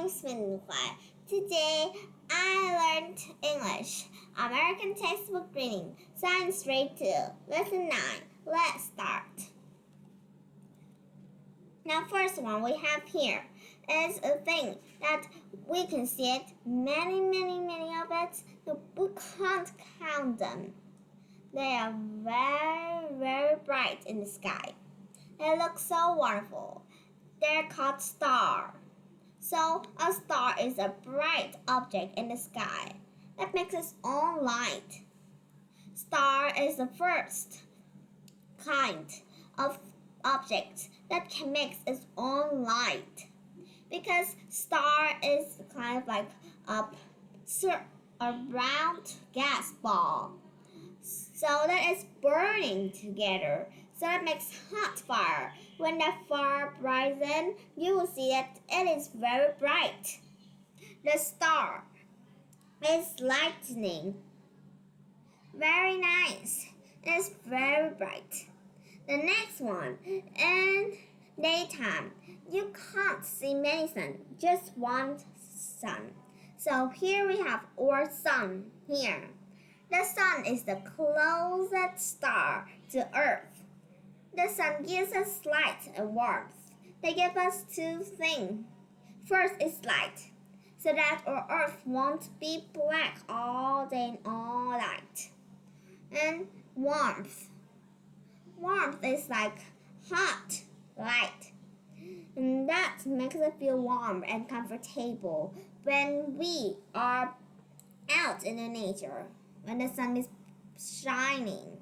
name's Minhua. Today I learned English, American textbook reading, Science Grade 2, Lesson 9. Let's start. Now, first one we have here is a thing that we can see it, many of it, but we can't count them. They are very bright in the sky. They look so wonderful. They're called stars. So, a star is a bright object in the sky that makes its own light. Star is the first kind of object that can make its own light, because star is kind of like a round gas ball, so that it's burning together, so it makes hot fire. When the fire rises, you will see that it is very bright. The star is lightning. Very nice. It's very bright. The next one, in daytime, you can't see many sun, just one sun. So here we have our sun here. The sun is the closest star to Earth. The sun gives us light and warmth. They give us two things. First is light, so that our Earth won't be black all day and all night. And warmth. Warmth is like hot light, and that makes us feel warm and comfortable when we are out in the nature, when the sun is shining.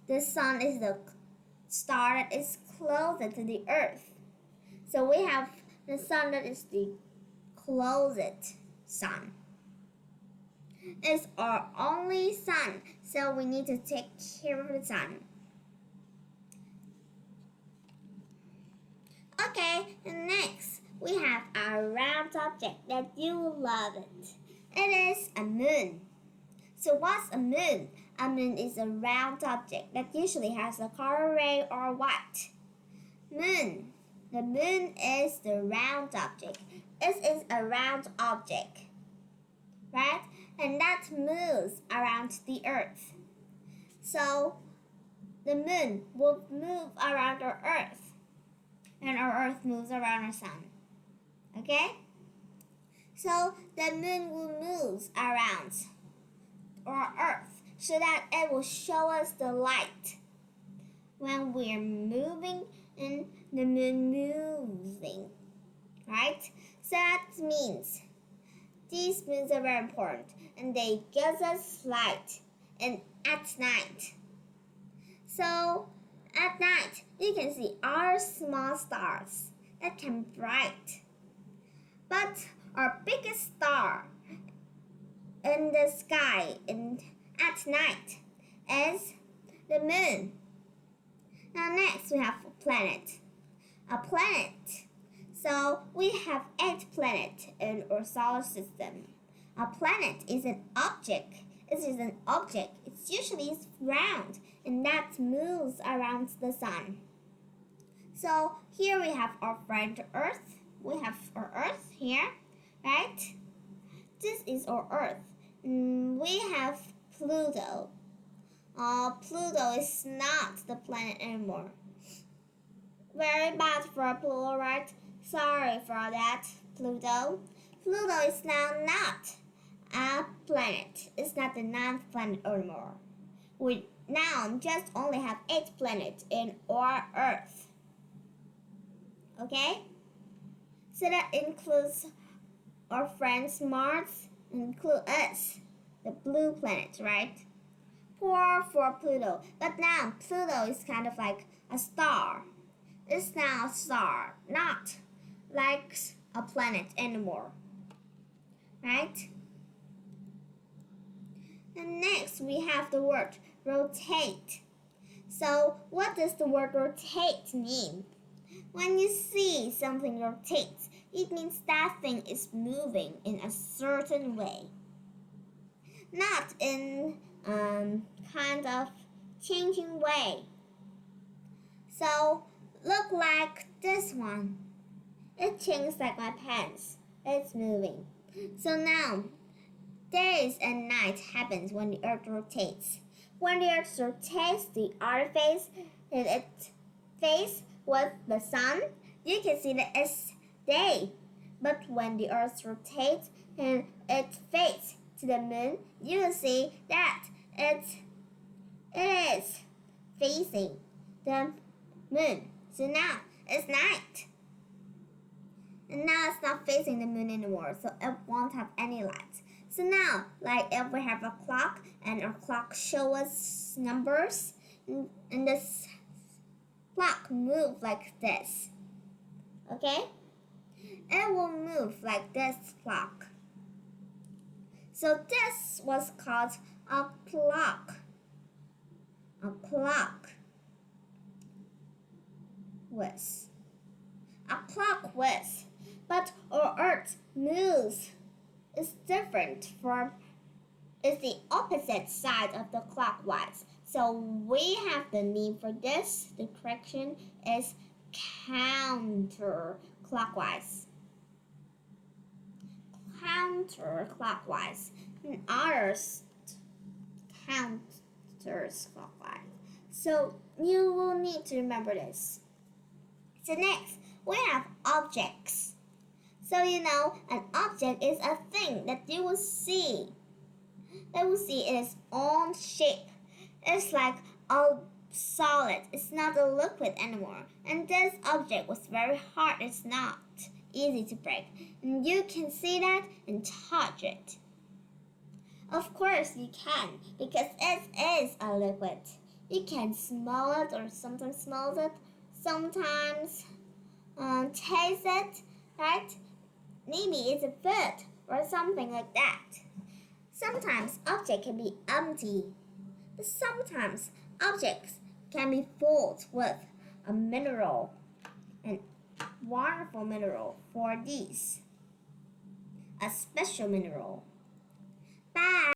The sun is the star that is closer to the earth. So we have the sun that is the closest sun. It's our only sun, so we need to take care of the sun. Okay, and next we have a round object that you will love it. It is a moon. So what's a moon? A moon is a round object that usually has a color red or white. Moon. The moon is the round object. It is a round object, right? And that moves around the earth. So the moon will move around our earth, and our earth moves around our sun. Okay? So the moon will move around our earth so that it will show us the light. When we're moving and the moon moving, right? So that means these moons are very important, and they give us light and at night. So at night you can see our small stars that can bright. But our biggest star in the sky at night is the moon. Now next we have a planet. A planet. So we have 8 planets in our solar system. A planet is an object. It is an object. It's usually round and that moves around the sun. So here we have our friend Earth. We have our Earth here, right? This is our Earth. We have Pluto. Pluto is not the planet anymore. Very bad for Pluto, right? Sorry for that, Pluto. Pluto is now not a planet. It's not the 9th planet anymore. We now just only have 8 planets in our Earth. Okay? So that includes our friends Mars, include us, the blue planet, right? Poor for Pluto. But now Pluto is kind of like a star. It's now a star, not like a planet anymore. Right? And next we have the word rotate. So what does the word rotate mean? When you see something rotate, it means that thing is moving in a certain way. Not in kind of changing way. So look like this one. It changes like my pants. It's moving. So now, days and night happens when the Earth rotates. When the Earth rotates the other face, in its face with the sun, you can see that it's day. But when the Earth rotates and its face to the moon, you will see that it is facing the moon. So now it's night. And now it's not facing the moon anymore, so it won't have any light. So now, like if we have a clock and our clock shows us numbers, and this clock move like this. Okay? It will move like this clock. So this was called a clock. A clock with. A clock with. But our Earth moves is different from is the opposite side of the clockwise. So we have the name for this. The correction is counterclockwise. Counterclockwise. And ours counterclockwise. So you will need to remember this. So next, we have objects. So you know, an object is a thing that you will see. That will see in its own shape. It's like a solid. It's not a liquid anymore. And this object was very hard. It's not easy to break. And you can see that and touch it. Of course you can, because it is a liquid. You can smell it or sometimes smell it, sometimes taste it, right? Maybe it's a food or something like that. Sometimes objects can be empty, but sometimes objects can be filled with a mineral, and wonderful mineral for these, a special mineral. Bye.